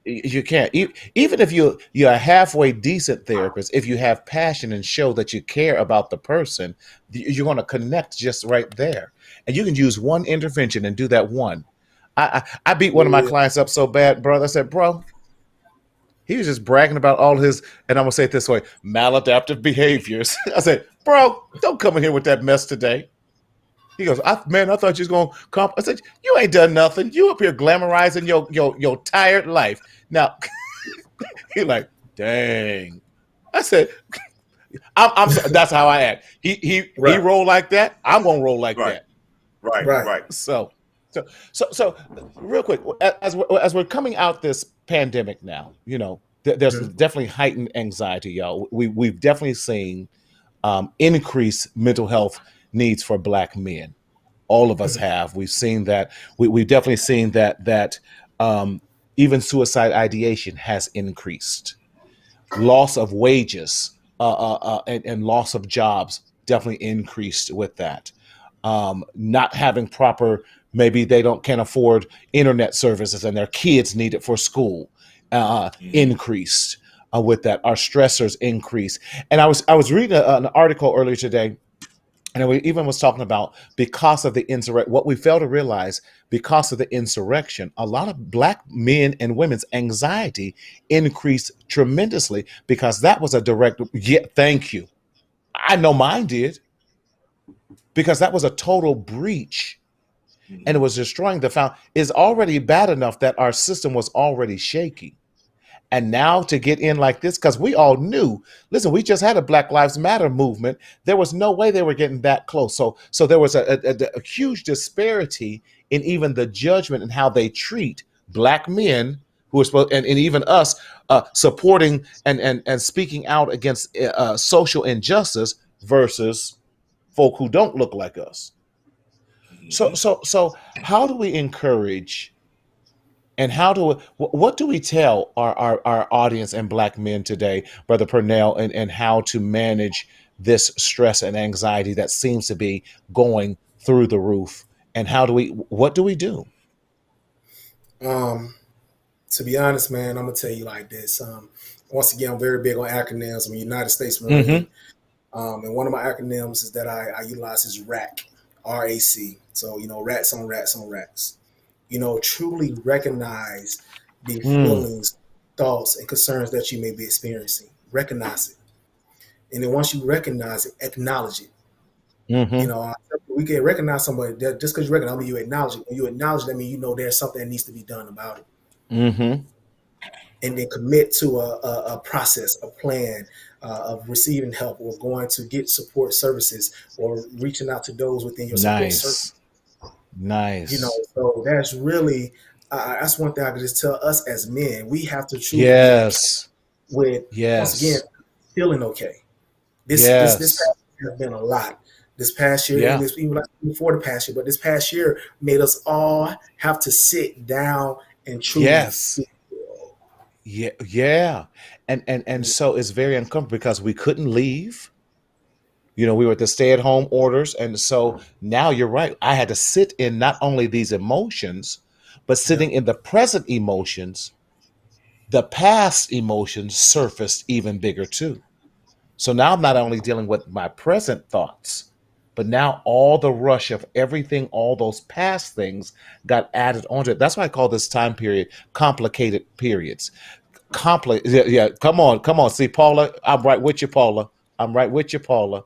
you can't even if you're a halfway decent therapist, if you have passion and show that you care about the person, you're going to connect just right there. And you can use one intervention and do that one. I beat one of my yeah, clients up so bad, brother. I said, bro, he was just bragging about all his, and I'm gonna say it this way, maladaptive behaviors. I said, bro, don't come in here with that mess today. He goes, I thought you was gonna come. I said, you ain't done nothing. You up here glamorizing your tired life. Now he like, dang. I said, I'm so, that's how I act. He right, roll like that. I'm gonna roll like Right. that. Right. right. Right. So real quick, as we're coming out this pandemic now, there's Mhm. definitely heightened anxiety, y'all. We've definitely seen increased mental health needs for Black men. All of us have. We've seen that. We've definitely seen that even suicide ideation has increased. Loss of wages and loss of jobs definitely increased with that. Not having proper, maybe they can't afford internet services and their kids need it for school, increased with that. Our stressors increase. And I was reading an article earlier today, and we even was talking about because of the insurrection, what we fail to realize because of the insurrection, a lot of Black men and women's anxiety increased tremendously because that was a direct, yeah, thank you. I know mine did because that was a total breach and it was destroying the found. It's already bad enough that our system was already shaky. And now to get in like this, because we all knew, listen, we just had a Black Lives Matter movement. There was no way they were getting that close. So there was a huge disparity in even the judgment and how they treat Black men who are supposed, and even us supporting and speaking out against social injustice versus folk who don't look like us. So how do we encourage and what do we tell our audience and Black men today, Brother Pernell, and how to manage this stress and anxiety that seems to be going through the roof? And what do we do? Um, to be honest, man, I'm gonna tell you like this. Once again, I'm very big on acronyms. I'm a United States Mm-hmm. Marine, and one of my acronyms is that I utilize is RAC, RAC. So rats on rats on rats. Truly recognize the Mm. feelings, thoughts, and concerns that you may be experiencing. Recognize it, and then once you recognize it, acknowledge it. Mm-hmm. We can recognize somebody that just because you recognize, I mean, you acknowledge it. When you acknowledge that, means there's something that needs to be done about it, Mm-hmm. and then commit to a process, a plan of receiving help or going to get support services or reaching out to those within your support circle. Nice. Nice. So that's one thing I can just tell us as men. We have to truly be okay Yes. with, once again, Yes. feeling okay. This Yes. past has been a lot. This past year, and Yeah. this even like before the past year, but this past year made us all have to sit down and truly Yes. feel. Yeah. Yeah. And so it's very uncomfortable because we couldn't leave. We were at the stay-at-home orders, and so now you're right. I had to sit in not only these emotions, but Yeah, sitting in the present emotions, the past emotions surfaced even bigger too. So now I'm not only dealing with my present thoughts, but now all the rush of everything, all those past things got added onto it. That's why I call this time period complicated periods. Yeah, yeah. Come on. See, Paula, I'm right with you, Paula. I'm right with you, Paula.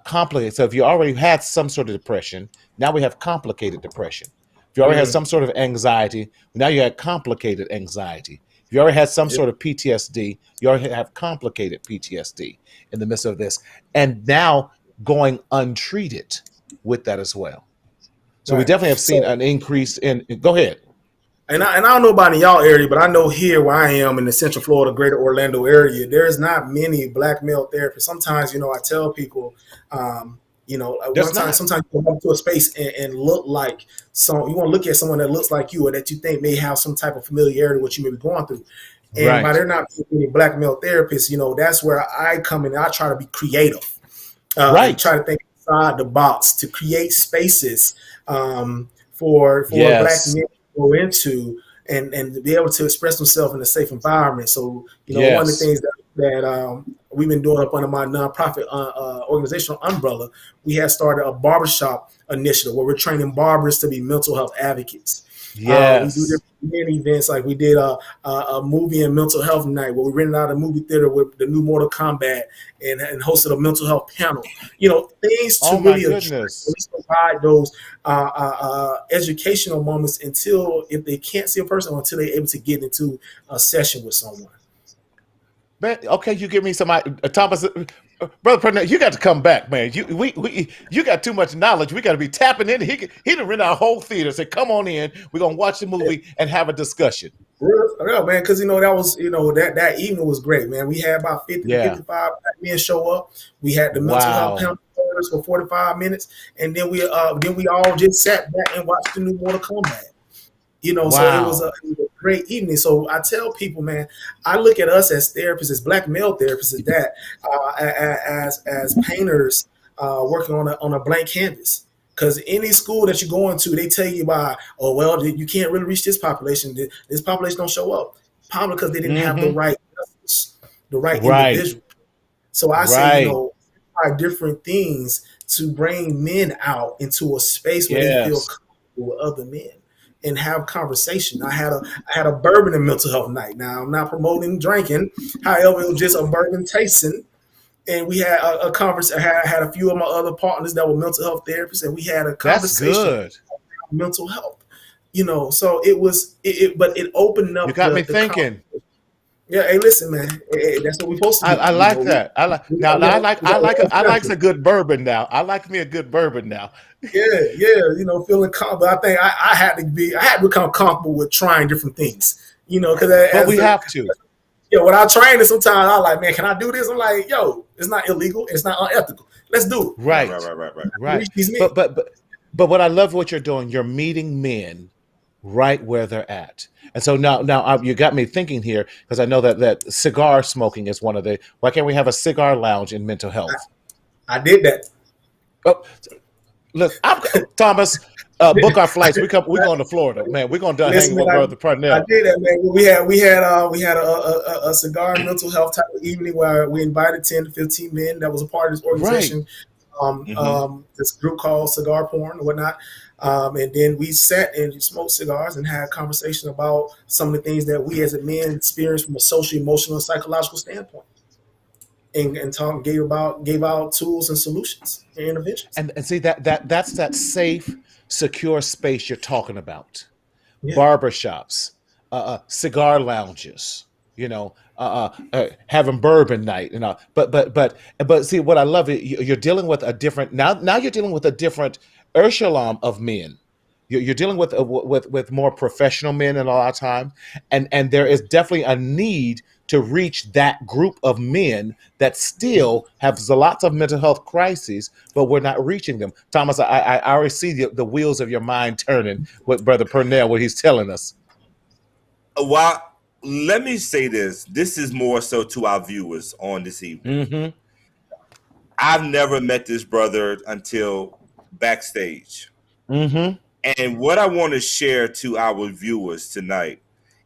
Complicated. So if you already had some sort of depression, now we have complicated depression. If you already had mm, some sort of anxiety, now you have complicated anxiety. If you already had some yeah, sort of PTSD, you already have complicated PTSD in the midst of this. And now going untreated with that as well. So we right. definitely have seen So an increase in. Go ahead. and I don't know about in y'all area, but I know here where I am in the Central Florida, Greater Orlando area, there's not many black male therapists. Sometimes, I tell people, There's one time, not. sometimes you come to a space and look like you want to look at someone that looks like you or that you think may have some type of familiarity with what you may be going through. And by Right. there not being any black male therapists, that's where I come in. I try to be creative and Right. try to think outside the box to create spaces for black Yes. men to go into and to be able to express themselves in a safe environment. So, one of the Yes. things that we've been doing up under my nonprofit organizational umbrella, we have started a barbershop initiative where we're training barbers to be mental health advocates. We do Yes. different many events, like we did a movie and mental health night where we rented out a movie theater with the new Mortal Kombat and hosted a mental health panel. Things to Oh my really address, at goodness. least provide those educational moments until if they can't see a person or until they're able to get into a session with someone. Man, okay, you give me some Thomas, brother Pernell, you got to come back, man. You got too much knowledge. We got to be tapping in. He done rent our whole theater. Say, come on in. We're gonna watch the movie and have a discussion. Real, man, because that was that evening was great, man. We had about 50 to Yeah. 55 men show up. We had the mental health Wow. panel for 45 minutes, and then we all just sat back and watched the new Mortal Kombat. So Wow. it was a great evening. So I tell people, man, I look at us as therapists, as black male therapists, as that as painters working on a blank canvas. Because any school that you go into, they tell you by, oh well, you can't really reach this population. This population don't show up, probably because they didn't have the Mm-hmm. right the right Right. individual. So I say, Right. try different things to bring men out into a space where they feel Yes. comfortable with other men and have conversation. I had a bourbon and mental health night. Now I'm not promoting drinking, however, it was just a bourbon tasting, and we had a conversation. I had a few of my other partners that were mental health therapists, and we had a That's conversation good. about mental health. So but it opened You up got me the thinking. yeah. Hey, listen, man, that's what we're supposed to I do. like that. I like We now. got, we Now got, we got I like love. a good bourbon now. I like me a good bourbon now. Yeah, feeling comfortable. I think I had to become comfortable with trying different things, because But we as have to. when I train, and sometimes I'm like, man, can I do this? I'm like, yo, it's not illegal, it's not unethical. Let's do it. Right, right, Right. right, right, right. Right. Reach these men. But what I love what you're doing, you're meeting men right where they're at. And so now you got me thinking here because I know that cigar smoking is one of the. Why can't we have a cigar lounge in mental health? I did that. Oh, look, Thomas. Book our flights. We going to Florida, man. We're going to hang Listen, with man, Brother I Pernell. did that, man. We had a cigar and mental health type of evening where we invited 10 to 15 men that was a part of this Right. organization. Mm-hmm. This group called Cigar Porn and whatnot. And then we sat and smoked cigars and had a conversation about some of the things that we as a men experience from a social, emotional, and psychological standpoint. And talk gave out tools and solutions and interventions. And see that's that safe, secure space you're talking about. Yeah. Barbershops, cigar lounges, having bourbon night, but see what I love it. You're dealing with a different now. You're dealing with a different echelon of men. You're dealing with more professional men in a lot of time, and there is definitely a need to reach that group of men that still have lots of mental health crises, but we're not reaching them. Thomas, I already see the wheels of your mind turning with Brother Pernell, what he's telling us. Well, let me say this. This is more so to our viewers on this evening. Mm-hmm. I've never met this brother until backstage. Mm-hmm. And what I want to share to our viewers tonight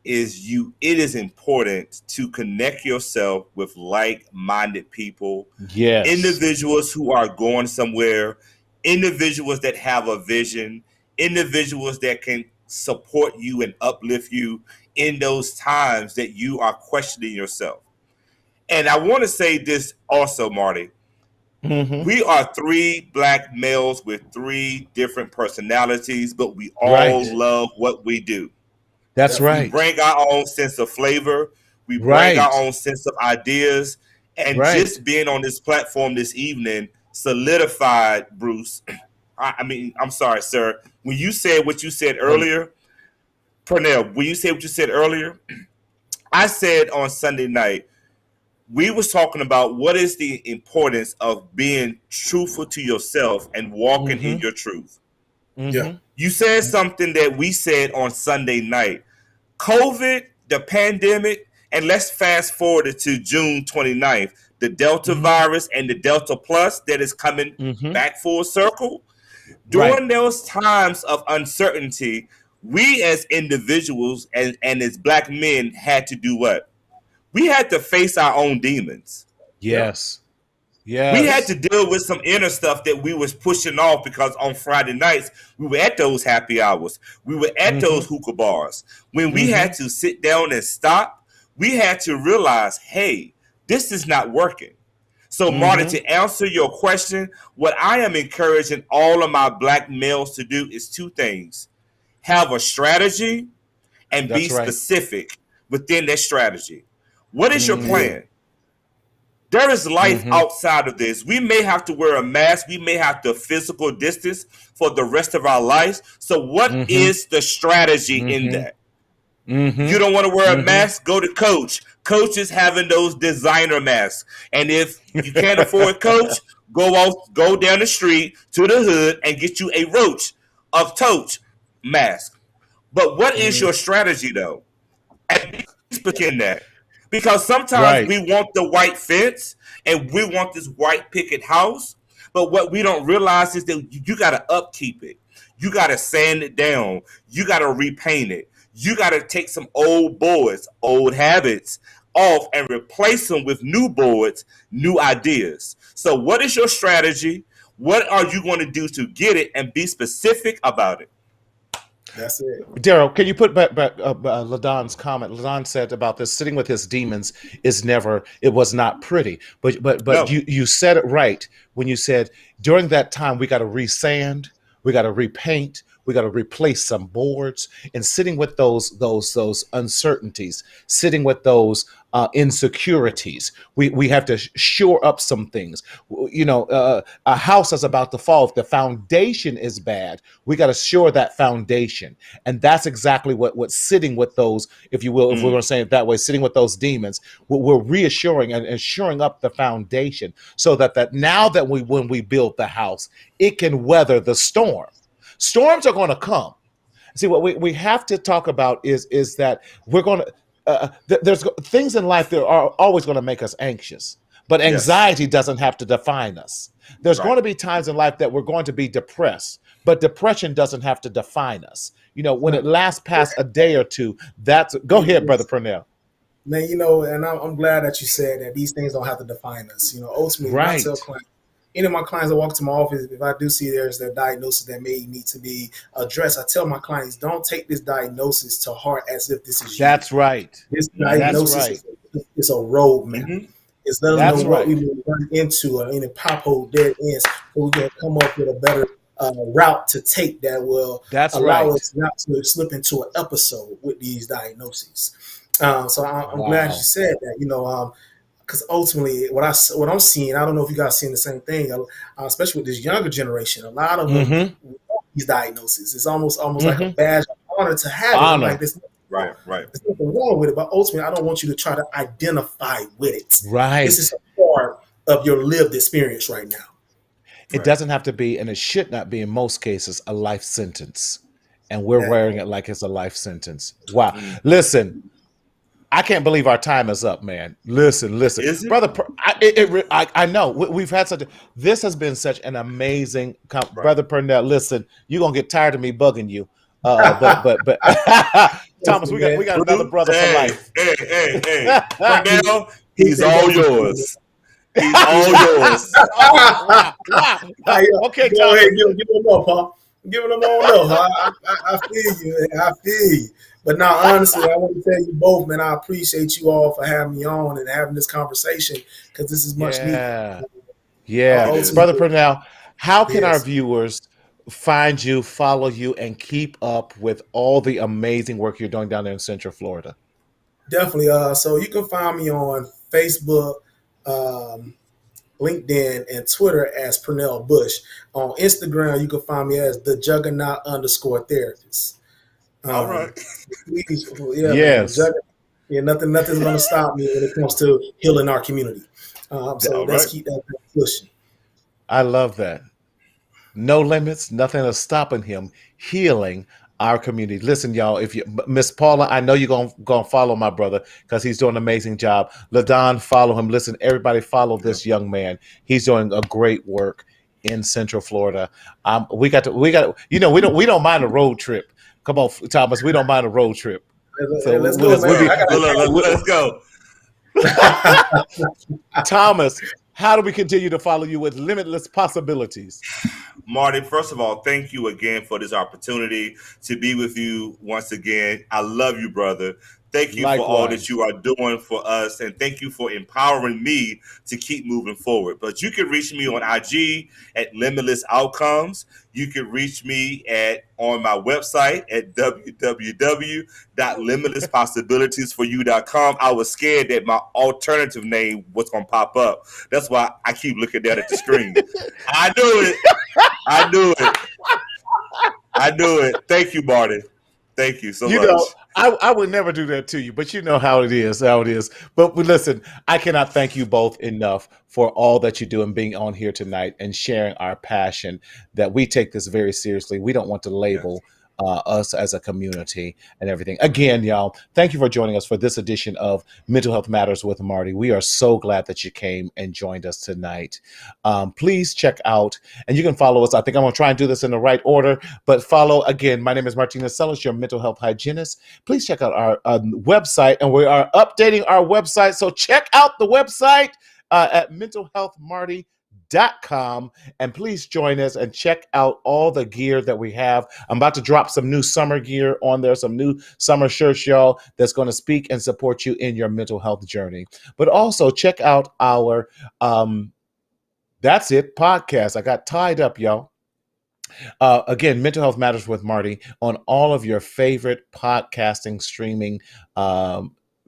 is it is important to connect yourself with like-minded people, Yes. individuals who are going somewhere, individuals that have a vision, individuals that can support you and uplift you in those times that you are questioning yourself. And I want to say this also, Marty. Mm-hmm. We are three black males with three different personalities, but we all Right. love what we do. That's right. We bring our own sense of flavor. We bring Right. our own sense of ideas. And Right. just being on this platform this evening solidified, Bruce. I'm sorry, sir. When you said what you said earlier, Pernell, when you said what you said earlier, I said on Sunday night, we was talking about what is the importance of being truthful to yourself and walking in your truth. Mm-hmm. Yeah. You said something that we said on Sunday night. COVID, the pandemic, and let's fast forward it to June 29th, the Delta virus and the Delta Plus that is coming back full circle. During those times of uncertainty, we as individuals and as black men had to do what? We had to face our own demons. Yes. Yes. We had to deal with some inner stuff that we was pushing off because on Friday nights, we were at those happy hours. We were at those hookah bars. When we had to sit down and stop, we had to realize, hey, this is not working. So, Marty, to answer your question, what I am encouraging all of my black males to do is two things. Have a strategy and be specific within that strategy. What is your plan? There is life outside of this. We may have to wear a mask. We may have to physical distance for the rest of our lives. So what is the strategy in that? You don't want to wear a mask? Go to Coach. Coach is having those designer masks. And if you can't afford Coach, go down the street to the hood and get you a Roach of Coach mask. But what is your strategy, though? And in that. Because sometimes we want the white fence and we want this white picket house. But what we don't realize is that you got to upkeep it. You got to sand it down. You got to repaint it. You got to take some old boards, old habits off and replace them with new boards, new ideas. So what is your strategy? What are you going to do to get it and be specific about it? That's it. Daryl, can you put back LaDon's comment? LaDon said about this sitting with his demons it was not pretty. But no. you said it right when you said during that time we got to resand, we got to repaint, we got to replace some boards, and sitting with those uncertainties, sitting with those insecurities. We have to shore up some things. A house is about to fall. If the foundation is bad, we got to shore that foundation. And that's exactly what sitting with those, if you will, if we're going to say it that way, sitting with those demons, we're reassuring and shoring up the foundation so that now that when we build the house, it can weather the storm. Storms are going to come. See, what we have to talk about is that we're going to, there's things in life that are always going to make us anxious, but anxiety doesn't have to define us. There's going to be times in life that we're going to be depressed, but depression doesn't have to define us. When it lasts past a day or two, go ahead, Brother Pernell. Man, and I'm glad that you said that these things don't have to define us. Ultimately, I tell clients, any of my clients that walk to my office, if I do see there's a diagnosis that may need to be addressed, I tell my clients, don't take this diagnosis to heart as if this is you. That's right. This diagnosis is a roadmap. It's letting us know what we will run into any pothole dead ends, so we can come up with a better route to take that will allow us not to slip into an episode with these diagnoses. So I'm glad you said that, because ultimately what I'm seeing, I don't know if you guys seeing the same thing, especially with this younger generation, a lot of them these diagnoses. It's almost like a badge of honor to have it. Like, Right, right. There's nothing wrong with it, but ultimately, I don't want you to try to identify with it. Right. This is a part of your lived experience right now. It doesn't have to be, and it should not be in most cases, a life sentence. And we're wearing it like it's a life sentence. Wow. Listen, I can't believe our time is up, man. Listen, Is it? brother. I know we've had this has been such an amazing, brother Pernell. Listen, you're gonna get tired of me bugging you, but Thomas, we got another brother for life. Hey, Pernell, he's all yours. He's all yours. Wow. Okay, go Thomas. ahead, give him up, huh? Giving them on up. I feel you. I feel you. But now, honestly, I want to tell you both, man, I appreciate you all for having me on and having this conversation because this is much needed. Yeah. Brother Pernell, how can our viewers find you, follow you, and keep up with all the amazing work you're doing down there in Central Florida? Definitely. So you can find me on Facebook, LinkedIn, and Twitter as Pernell Bush. On Instagram, you can find me as the Juggernaut _therapist. All right. Yes. Man, nothing's going to stop me when it comes to healing our community. So let's keep that pushing. I love that. No limits, nothing is stopping him healing our community. Listen, y'all, if you, Miss Paula, I know you're gonna follow my brother because he's doing an amazing job. LaDon, follow him. Listen, everybody follow this young man. He's doing a great work in Central Florida. We got you know, we don't mind a road trip. Come on, Thomas, we don't mind a road trip. So let's go. Thomas, how do we continue to follow you with Limitless Possibilities? Marty, first of all, thank you again for this opportunity to be with you once again. I love you, brother. Thank you for all that you are doing for us, and thank you for empowering me to keep moving forward. But you can reach me on IG at Limitless Outcomes. You can reach me on my website at www.limitlesspossibilitiesforyou.com. I was scared that my alternative name was going to pop up. That's why I keep looking down at the screen. I knew it. Thank you, Marty. Thank you so much. Know, I would never do that to you, but you know how it is. But listen, I cannot thank you both enough for all that you do and being on here tonight and sharing our passion that we take this very seriously. We don't want to label us as a community and everything. Again, y'all, thank you for joining us for this edition of Mental Health Matters with Marty. We are so glad that you came and joined us tonight. Please check out, and you can follow us. I think I'm going to try and do this in the right order, but follow, again, my name is Martina Sellis, your mental health hygienist. Please check out our website, and we are updating our website, so check out the website at mentalhealthmarty.com, and please join us and check out all the gear that we have. I'm about to drop some new summer gear on there, some new summer shirts, y'all, that's going to speak and support you in your mental health journey. But also check out our That's It podcast. I got tied up, y'all. Again, Mental Health Matters with Marty on all of your favorite podcasting streaming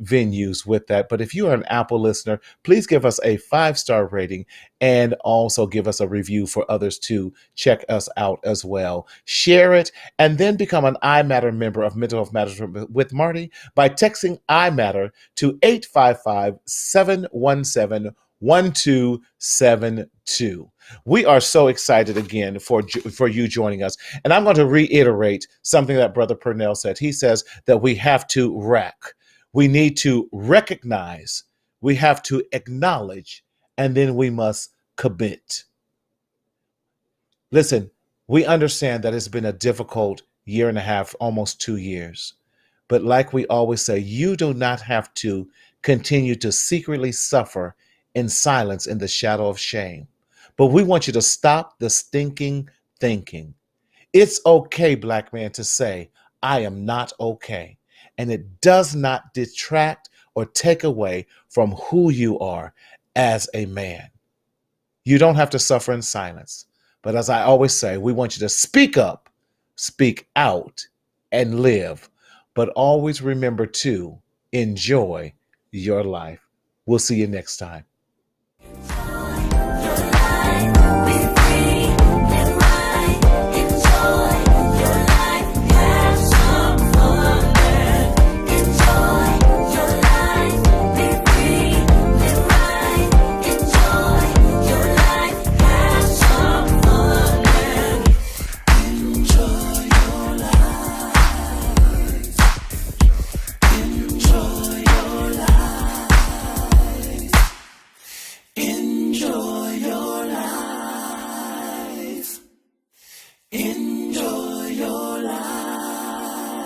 venues with that. But if you are an Apple listener, please give us a 5-star rating and also give us a review for others to check us out as well. Share it and then become an iMatter member of Mental Health Matters with Marty by texting iMatter to 855-717-1272. We are so excited again for you joining us. And I'm going to reiterate something that Brother Pernell said. He says that we have to we need to recognize, we have to acknowledge, and then we must commit. Listen, we understand that it's been a difficult year and a half, almost 2 years. But like we always say, you do not have to continue to secretly suffer in silence in the shadow of shame. But we want you to stop the stinking thinking. It's okay, Black man, to say, I am not okay. And it does not detract or take away from who you are as a man. You don't have to suffer in silence. But as I always say, we want you to speak up, speak out, and live. But always remember to enjoy your life. We'll see you next time. In